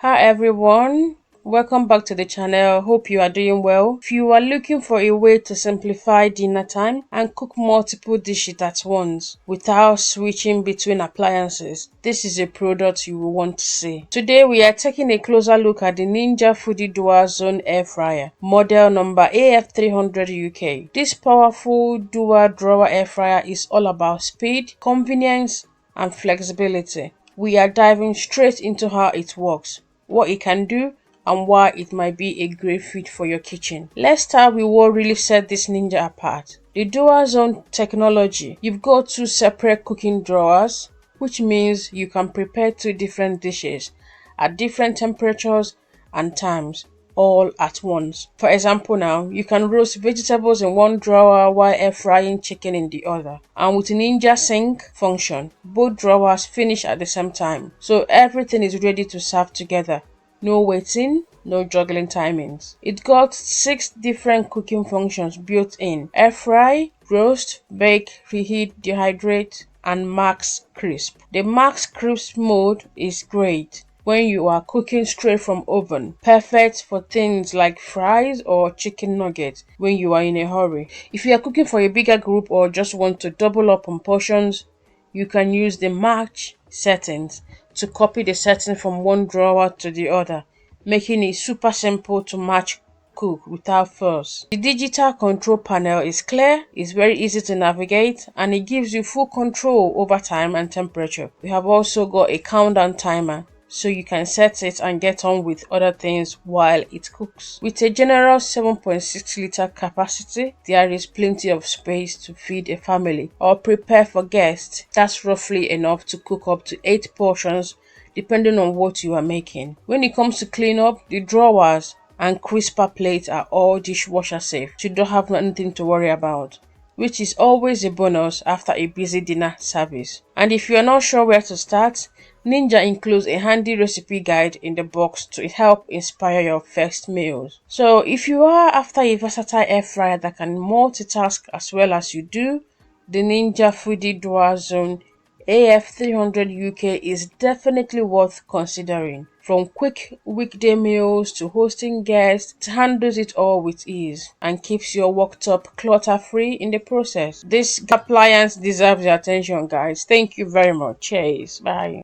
Hi everyone, welcome back to the channel. Hope you are doing well. If you are looking for a way to simplify dinner time and cook multiple dishes at once without switching between appliances, this is a product you will want to see. Today we are taking a closer look at the Ninja Foodi DualZone air fryer, model number AF300UK. This powerful dual drawer air fryer is all about speed, convenience and flexibility. We are diving straight into how it works, what it can do, and why it might be a great fit for your kitchen. Let's start with what really set this Ninja apart. The DualZone technology. You've got two separate cooking drawers, which means you can prepare two different dishes at different temperatures and times all at once. For example, now you can roast vegetables in one drawer while air frying chicken in the other. And with Ninja Sync function, both drawers finish at the same time, so everything is ready to serve together. No waiting, no juggling timings. It got 6 different cooking functions built in: air fry, roast, bake, reheat, dehydrate, and max crisp. The max crisp mode is great when you are cooking straight from oven, perfect for things like fries or chicken nuggets when you are in a hurry. If you are cooking for a bigger group or just want to double up on portions, you can use the match settings to copy the setting from one drawer to the other, making it super simple to match cook without fuss. The digital control panel is clear, it's very easy to navigate, and it gives you full control over time and temperature. We have also got a countdown timer, so you can set it and get on with other things while it cooks. With a general 7.6 liter capacity, there is plenty of space to feed a family or prepare for guests. That's roughly enough to cook up to 8 portions depending on what you are making. When it comes to cleanup, the drawers and crisper plates are all dishwasher safe, so you don't have anything to worry about, which is always a bonus after a busy dinner service. And if you are not sure where to start, Ninja includes a handy recipe guide in the box to help inspire your first meals. So if you are after a versatile air fryer that can multitask as well as you do, the Ninja Foodi DualZone AF300UK is definitely worth considering. From quick weekday meals to hosting guests, it handles it all with ease and keeps your worktop clutter-free in the process. This appliance deserves your attention, guys. Thank you very much. Cheers. Bye.